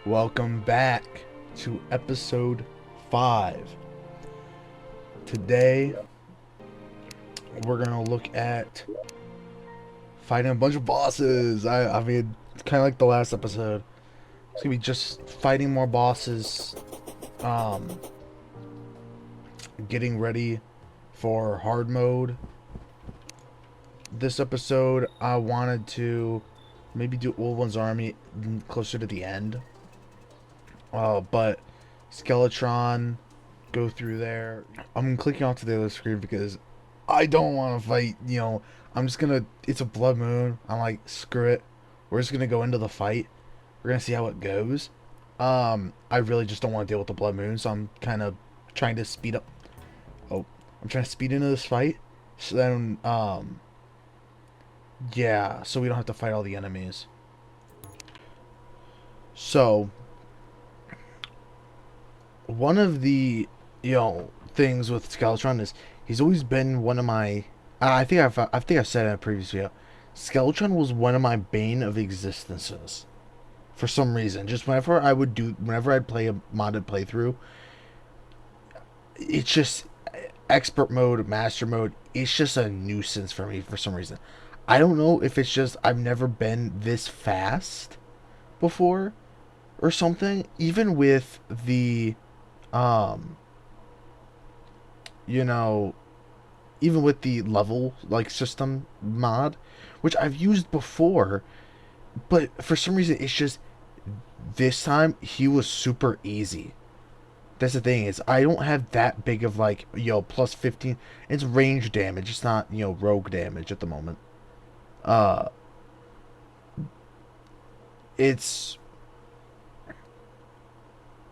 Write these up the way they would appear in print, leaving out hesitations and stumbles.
Welcome back to episode 5. Today, we're going to look at fighting a bunch of bosses. I mean, it's kind of like the last episode. It's going to be just fighting more bosses, getting ready for hard mode. This episode, I wanted to maybe do Old One's Army closer to the end. But Skeletron, go through there. I'm clicking onto the other screen because I don't want to fight. I'm just gonna. It's a blood moon. I'm like, screw it. We're just gonna go into the fight. We're gonna see how it goes. I really just don't want to deal with the blood moon, so I'm kind of trying to speed up. Oh, I'm trying to speed into this fight. So then, yeah, so we don't have to fight all the enemies. So one of the things with Skeletron is he's always been one of my. I think I've said it in a previous video. Skeletron was one of my bane of existences, for some reason. Just whenever I'd play a modded playthrough, it's just expert mode, master mode. It's just a nuisance for me for some reason. I don't know if it's just I've never been this fast before, or something. Even with the um you know even with the level like system mod, which I've used before, but for some reason it's just this time he was super easy. That's the thing, is I don't have that big of like plus 15. It's range damage, it's not rogue damage at the moment. uh it's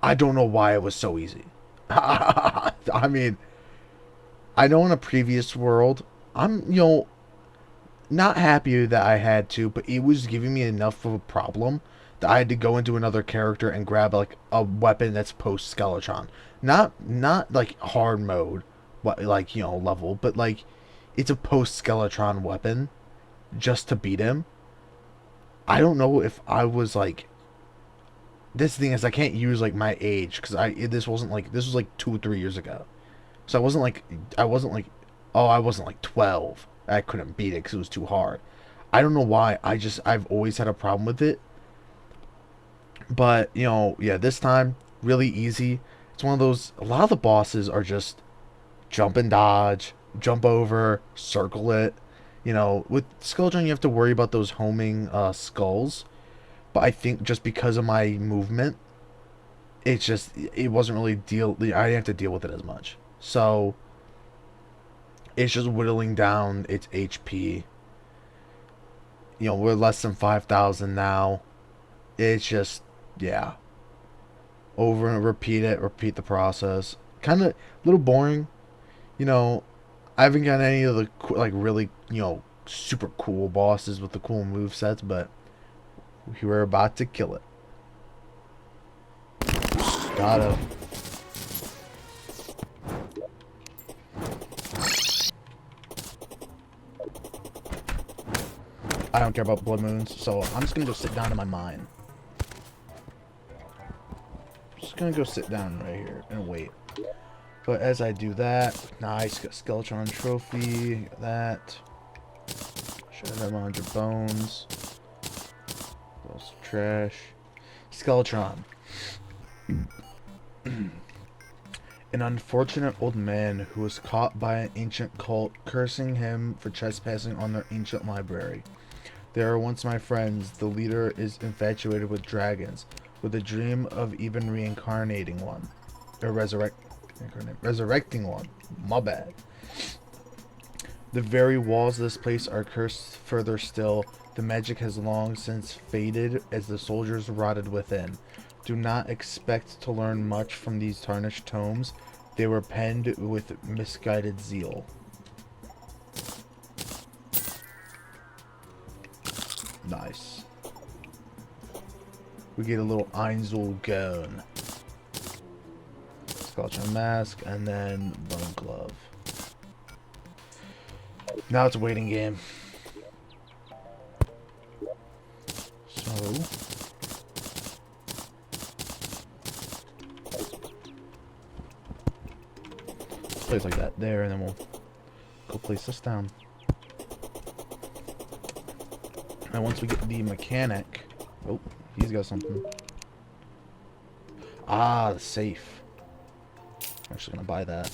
I don't know why it was so easy. I mean, I know in a previous world, I'm, not happy that I had to, but it was giving me enough of a problem that I had to go into another character and grab like a weapon that's post Skeletron. Not like hard mode, like level, but like it's a post Skeletron weapon just to beat him. I don't know if I was like, this thing is I can't use like my age because this wasn't like, this was like 2 or 3 years ago. So I wasn't like, oh, I wasn't like 12. I couldn't beat it because it was too hard. I don't know why. I've always had a problem with it. But yeah, this time really easy. It's one of those. A lot of the bosses are just jump and dodge, jump over, circle it. With Skulltron you have to worry about those homing skulls. But I think just because of my movement, it wasn't really I didn't have to deal with it as much. So it's just whittling down its HP. We're less than 5,000 now. It's just, yeah. Over and repeat the process. Kind of a little boring. You know, I haven't got any of the, like, really, super cool bosses with the cool move sets, but we're about to kill it. Got him. I don't care about blood moons, so I'm just gonna go sit down in my mine. Just gonna go sit down right here and wait. But as I do that, nice, got Skeletron trophy, got that. Should have 100 bones. Those trash. Skeletron. An unfortunate old man who was caught by an ancient cult cursing him for trespassing on their ancient library. They were once my friends. The leader is infatuated with dragons, with a dream of even reincarnating one. Or resurrecting one. My bad. The very walls of this place are cursed further still. The magic has long since faded as the soldiers rotted within. Do not expect to learn much from these tarnished tomes. They were penned with misguided zeal. Nice. We get a little Einzelgone. Skeleton mask, and then bone glove. Now it's a waiting game. So place like that there, and then we'll go place this down. And once we get the mechanic... Oh, he's got something. Ah, the safe. I'm actually gonna buy that.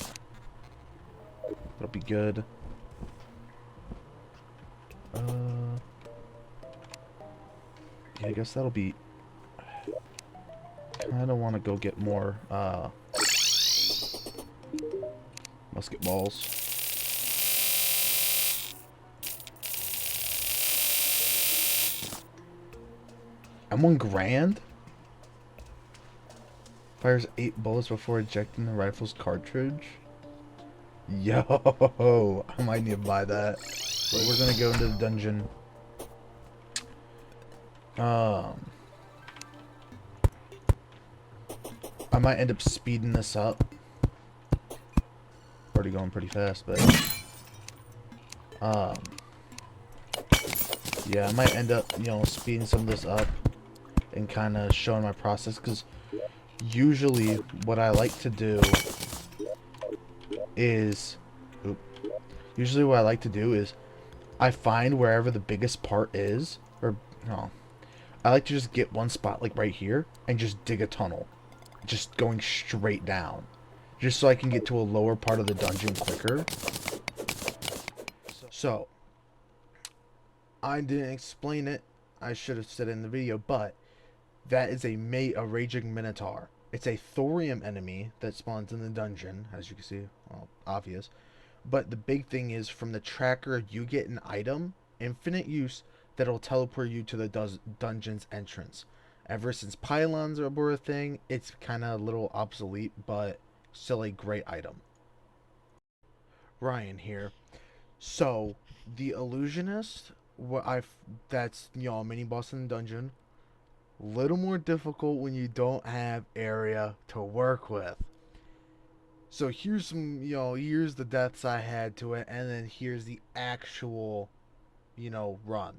That'll be good. Yeah, I guess that'll be... Kinda wanna go get more, musket balls. I'm 1 grand? Fires 8 bullets before ejecting the rifle's cartridge? Yo, I might need to buy that. But we're gonna go into the dungeon. I might end up speeding this up. Already going pretty fast, but yeah, I might end up, you know, speeding some of this up and kind of showing my process, because usually what I like to do is I find wherever the biggest part is, or no, I like to just get one spot like right here and just dig a tunnel, just going straight down, just so I can get to a lower part of the dungeon quicker. So I didn't explain it, I should have said it in the video, but that is a raging minotaur. It's a thorium enemy that spawns in the dungeon, as you can see. Well, obvious. But the big thing is, from the tracker, you get an item, infinite use, that'll teleport you to the dungeon's entrance. Ever since pylons were a thing, it's kind of a little obsolete, but still a great item. Ryan here. So, the illusionist, that's, you know, a mini boss in the dungeon. Little more difficult when you don't have area to work with. So here's some, you know, here's the deaths I had to it, and then here's the actual, you know, run.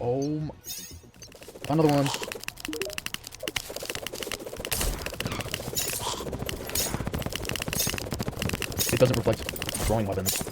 Oh my... Another one. It doesn't reflect throwing weapons.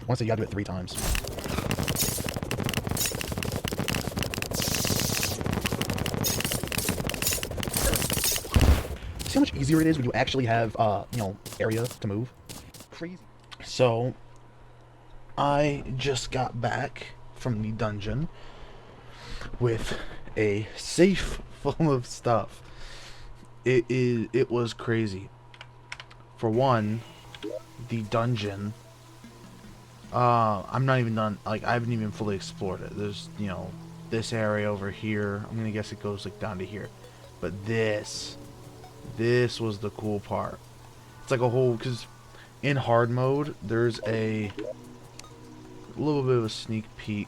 Once you gotta do it 3 times. See how much easier it is when you actually have, you know, area to move? Crazy. So, I just got back from the dungeon with a safe full of stuff. It was crazy. For one, the dungeon, I'm not even done, like, I haven't even fully explored it. There's, you know, this area over here. I'm gonna guess it goes, like, down to here. But this was the cool part. It's like a whole, because in hard mode, there's a little bit of a sneak peek,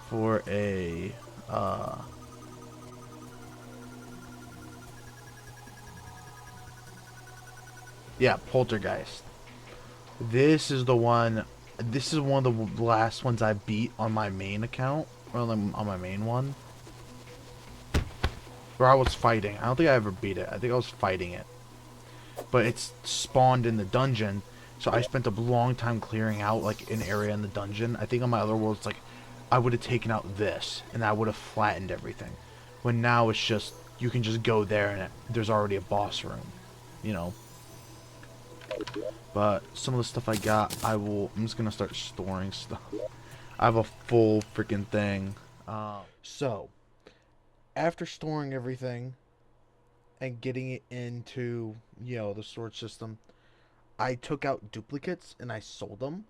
for a, yeah, Poltergeist. This is one of the last ones I beat on my main account, or on my main one, where I was fighting. I don't think I ever beat it. I think I was fighting it, but it's spawned in the dungeon, so I spent a long time clearing out, like, an area in the dungeon. I think on my other worlds, like, I would have taken out this, and I would have flattened everything. When now it's just, you can just go there, and there's already a boss room, you know. But some of the stuff I got, I'm just gonna start storing stuff. I have a full freaking thing. So, after storing everything, and getting it into, the storage system, I took out duplicates and I sold them.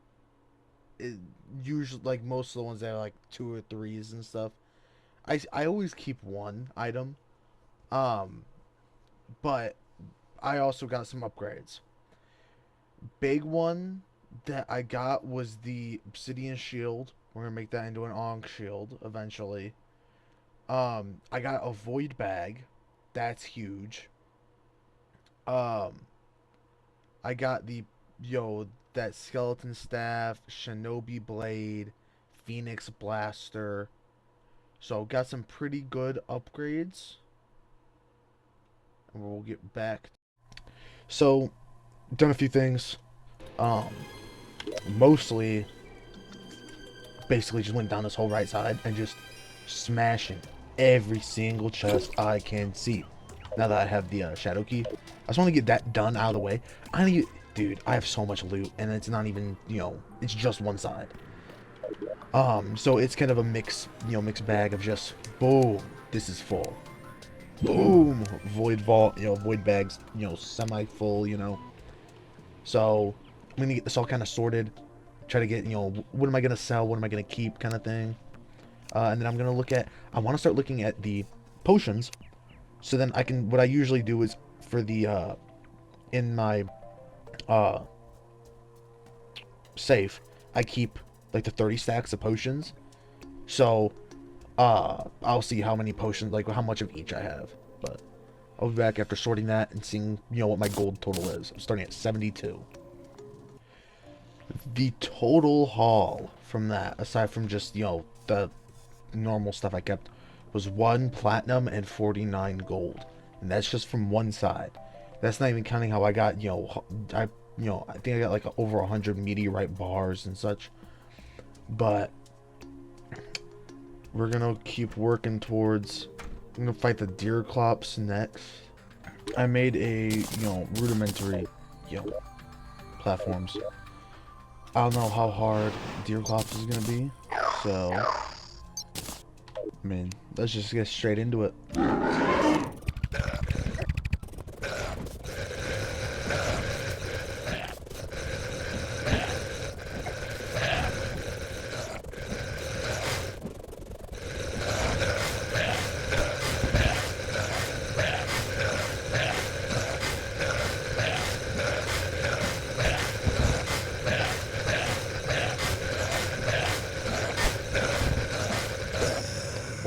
It, usually, like most of the ones that are like two or threes and stuff. I always keep one item. Um, but I also got some upgrades. Big one that I got was the obsidian shield. We're gonna make that into an Ankh shield eventually. I got a void bag. That's huge. Um, I got that skeleton staff, shinobi blade, phoenix blaster. So got some pretty good upgrades. And we'll get back. So done a few things. Um, Mostly, basically just went down this whole right side and just smashing every single chest I can see. Now that I have the shadow key, I just want to get that done out of the way. Dude, I have so much loot, and it's not even, it's just one side. So it's kind of a mixed bag of just boom, this is full. Boom, void vault, void bags, semi full, So I'm gonna get this all kind of sorted. Try to get, what am I gonna sell? What am I gonna keep? Kind of thing. And then I'm gonna I want to start looking at the potions. So then what I usually do is for the, in my, safe, I keep like the 30 stacks of potions. So, I'll see how many potions, like how much of each I have. But I'll be back after sorting that and seeing, what my gold total is. I'm starting at 72. The total haul from that, aside from just, the normal stuff I kept, was 1 platinum and 49 gold. And that's just from one side. That's not even counting how I got, I think I got like over 100 meteorite bars and such. But we're gonna keep working towards, I'm gonna fight the deer clops next. I made a, rudimentary, platforms. I don't know how hard deer clops is gonna be, so I mean, let's just get straight into it.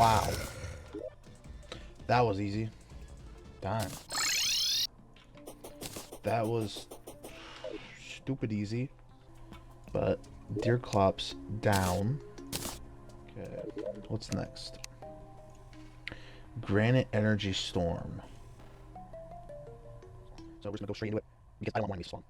Wow. That was easy. Darn. That was stupid easy. But deer clops down. Okay. What's next? Granite energy storm. So we're just gonna go straight into it because I don't want to be slow.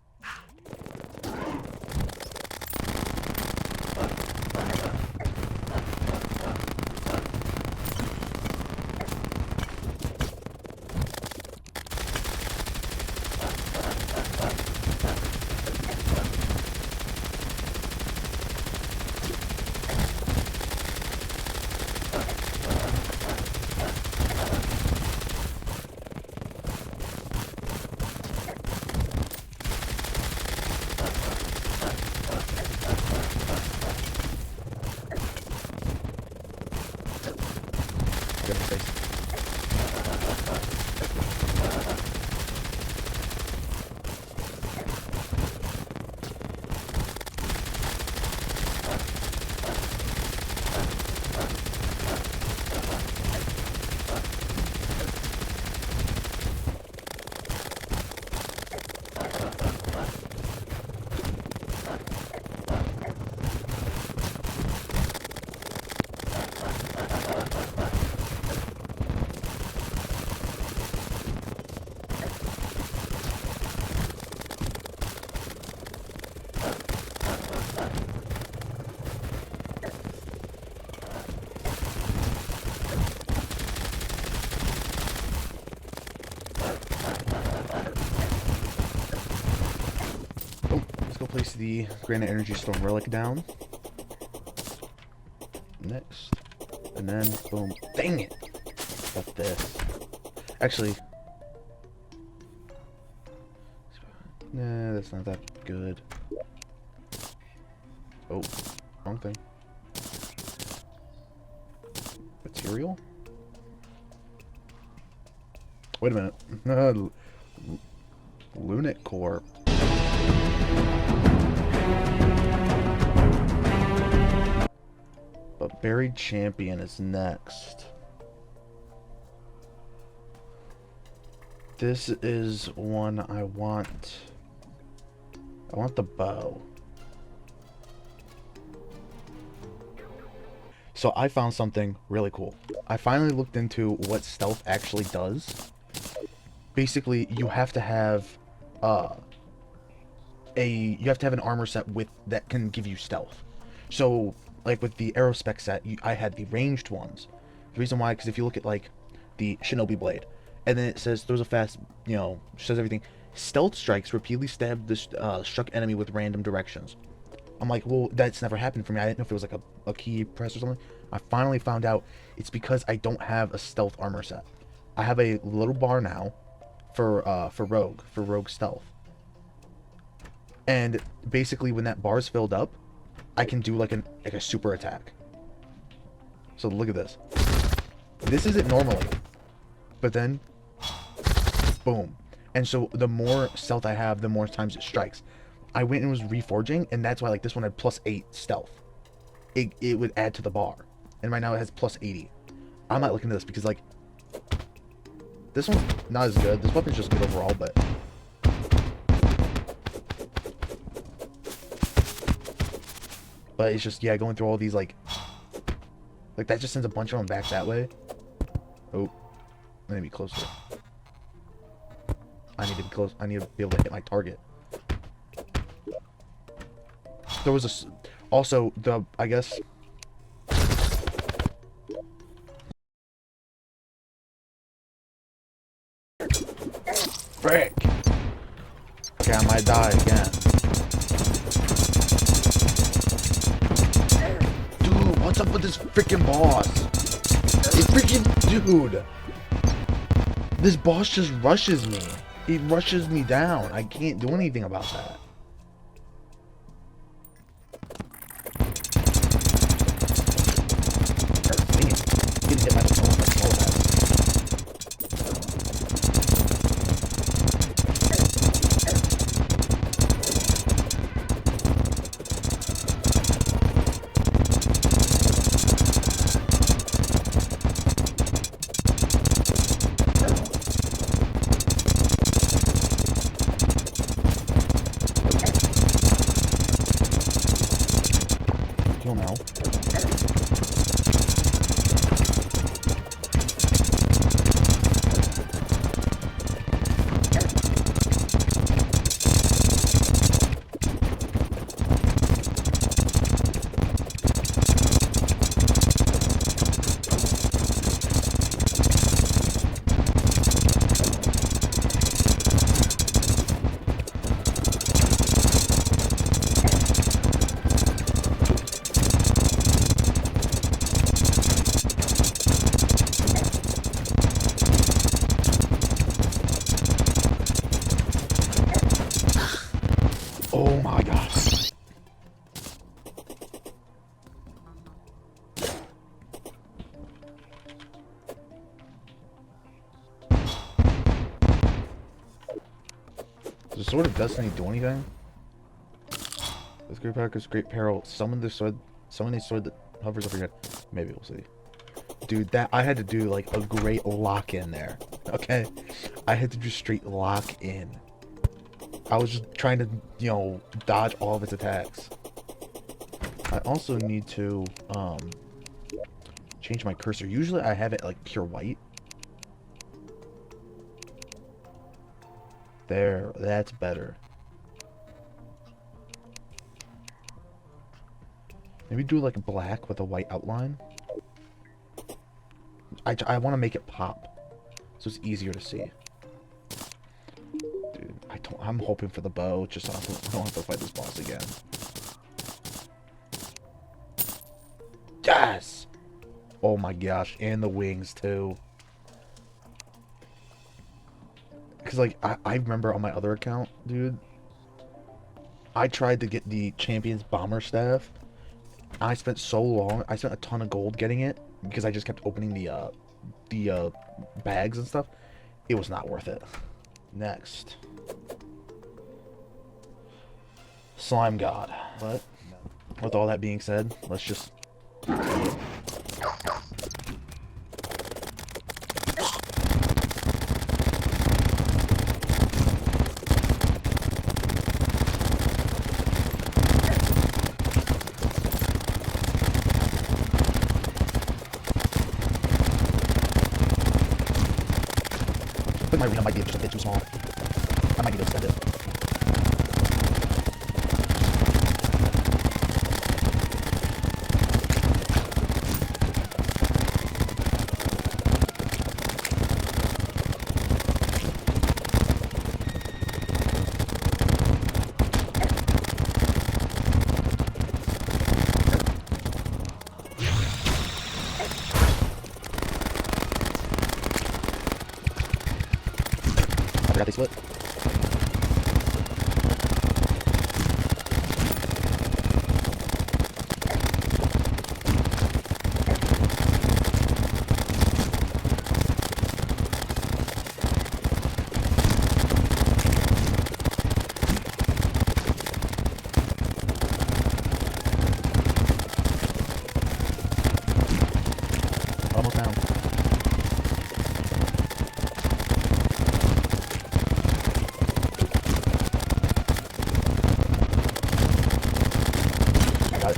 Place the Granite Energy Storm Relic down. Next. And then, boom. Dang it! Got this. Actually, Nah, that's not that good. Oh, wrong thing. Material? Wait a minute. Lunate core. But buried champion is next. This is one I want. I want the bow. So I found something really cool. I finally looked into what stealth actually does. Basically, you have to have an armor set with that can give you stealth. So, like with the aerospec set, I had the ranged ones. The reason why, because if you look at like the shinobi blade, and then it says throws a fast, says everything. Stealth strikes repeatedly stab the struck enemy with random directions. I'm like, well, that's never happened for me. I didn't know if it was like a key press or something. I finally found out it's because I don't have a stealth armor set. I have a little bar now for rogue stealth. And basically when that bar is filled up, I can do like a super attack. So look at this. This isn't normally. But then boom. And so the more stealth I have, the more times it strikes. I went and was reforging, and that's why like this one had +8 stealth. It would add to the bar. And right now it has +80. I'm not looking at this because like this one's not as good. This weapon's just good overall, but it's just, yeah, going through all these like that just sends a bunch of them back that way. Oh, I need to be closer. I need to be close. I need to be able to hit my target. There was also I guess. Frick! Okay, I might die again. Dude, what's up with this freaking boss? Dude! This boss just rushes me. He rushes me down. I can't do anything about that. Dang it. Getting hit by the phone like all that. Kill now. Oh my gosh. Does the Sword of Destiny do anything? This great power is great peril. Summon a sword that hovers over your head. Maybe we'll see. Dude, that I had to do like a great lock in there. Okay? I had to just straight lock in. I was just trying to, dodge all of its attacks. I also need to, change my cursor. Usually I have it, like, pure white. There, that's better. Maybe do, like, black with a white outline. I want to make it pop, so it's easier to see. Dude, I'm hoping for the bow, just so I don't have to fight this boss again. Yes! Oh my gosh, and the wings too. Because like I remember on my other account, dude, I tried to get the Champion's Bomber Staff. I spent so long. I spent a ton of gold getting it because I just kept opening the bags and stuff. It was not worth it. Next, Slime God. But with all that being said, let's just. But my arena might be just a bit too small. I might need to extend it. I forgot they split. Almost down. Got it.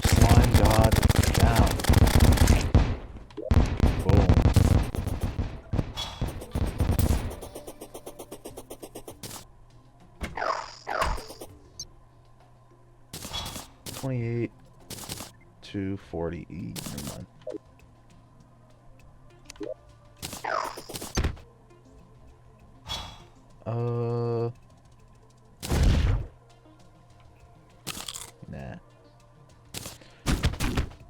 Slime God down. Boom. $28 to $40. Never mind. Nah.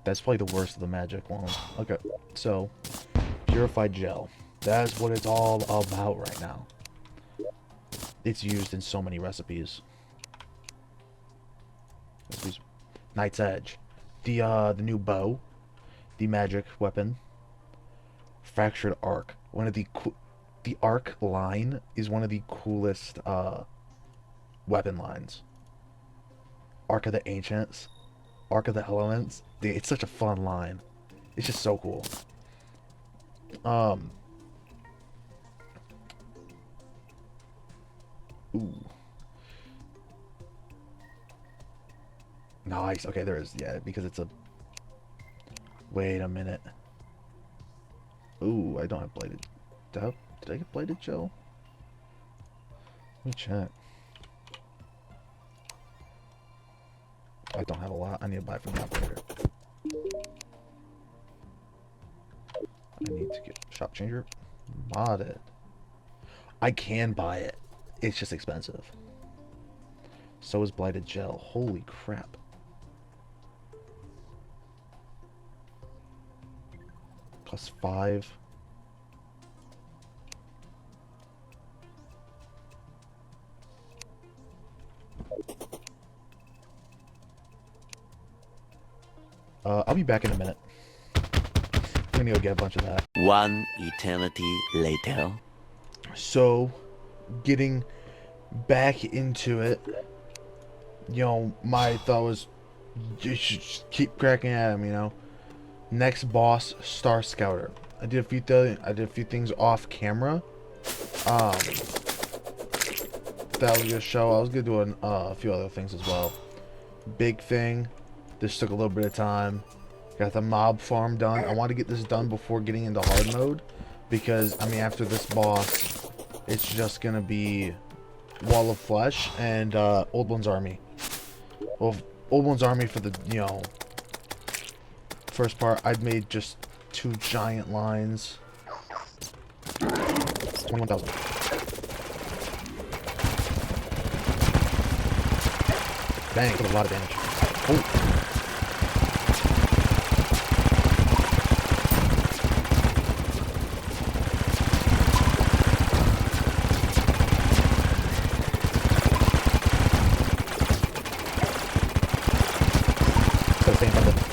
That's probably the worst of the magic ones. Okay, so purified gel. That's what it's all about right now. It's used in so many recipes. Knight's Edge, the new bow, the magic weapon, fractured arc. One of the arc line is one of the coolest weapon lines. Arc of the Ancients, Arc of the Elements. Dude, it's such a fun line. It's just so cool. Ooh. Nice. Okay, there is. Yeah, because it's a. Wait a minute. Ooh, I don't have bladed. Did I get bladed gel? Let me check. I don't have a lot. I need to buy from the operator. I need to get shop changer modded. I can buy it. It's just expensive. So is blighted gel. Holy crap. +5. I'll be back in a minute. I'm gonna go get a bunch of that. One eternity later. So, getting back into it, you know, my thought was, you should just keep cracking at him, you know. Next boss, Star Scouter. I did a few things off camera. That was a good show. I was gonna do a few other things as well. Big thing. This took a little bit of time. Got the mob farm done. I want to get this done before getting into hard mode, because I mean, after this boss, it's just gonna be Wall of Flesh and Old One's Army. Well, Old One's Army for the, you know, first part, I'd made just 2 giant lines. 21,000. Dang, it did a lot of damage. Oh. stay in front of it.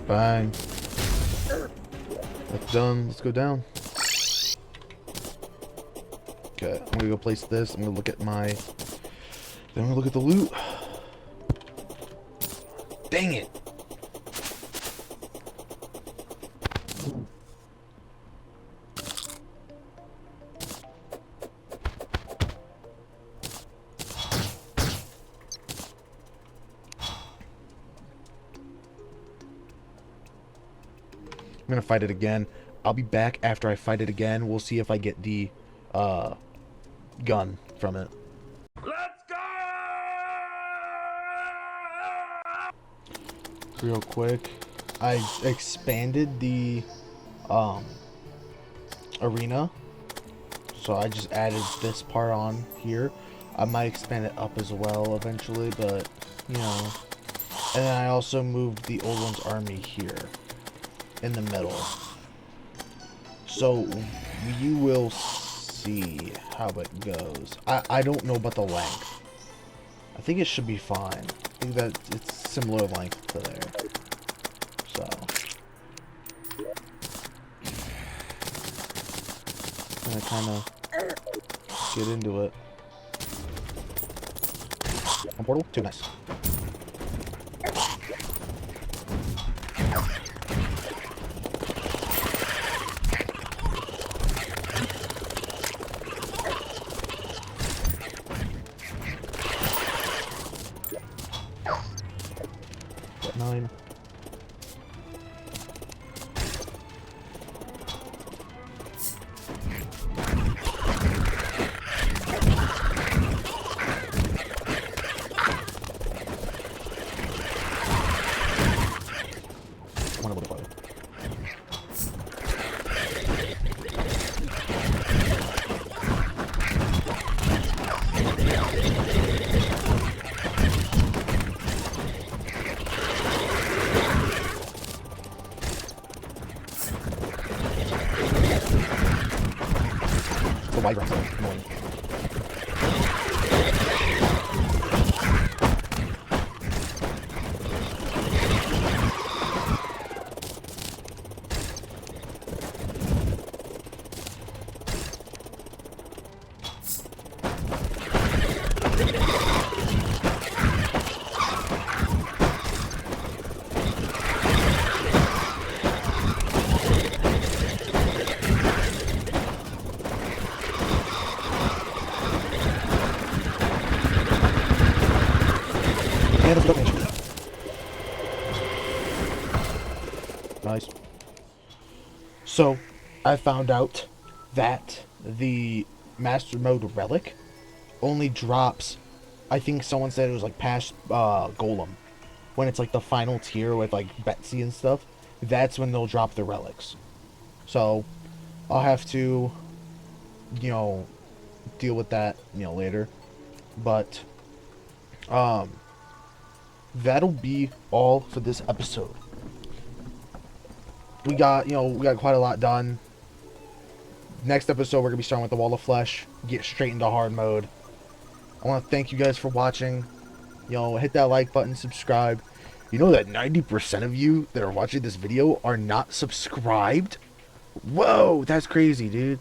Bang. That's done. Let's go down. Okay, I'm gonna go place this. I'm gonna look at my... Then I'm gonna look at the loot. Dang it! I'm gonna fight it again. I'll be back after I fight it again. We'll see if I get the gun from it. Let's go! Real quick, I expanded the arena, so I just added this part on here. I might expand it up as well eventually, but you know. And then I also moved the old one's army here in the middle, so you will see how it goes. I don't know about the length. I think it should be fine. I think that it's similar length to there. So gonna kind of get into it. One portal, too nice. Got 9. One of them. The white rock. Annoying. And it's got nature. Nice. So, I found out that the Master Mode Relic only drops, I think someone said it was like past Golem. When it's like the final tier with like Betsy and stuff, that's when they'll drop the relics. So, I'll have to, you know, deal with that, you know, later. But, that'll be all for this episode. We got quite a lot done. Next episode, we're going to be starting with the Wall of Flesh. Get straight into hard mode. I want to thank you guys for watching. You know, hit that like button, subscribe. You know that 90% of you that are watching this video are not subscribed? Whoa, that's crazy, dude.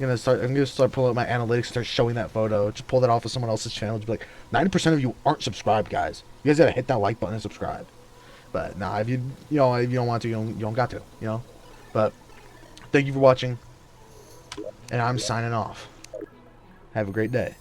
I'm gonna start pulling up my analytics, start showing that photo. Just pull that off of someone else's channel. Just be like, 90% of you aren't subscribed, guys. You guys gotta hit that like button and subscribe. But nah, if you don't want to, you don't got to, you know. But thank you for watching, and I'm signing off. Have a great day.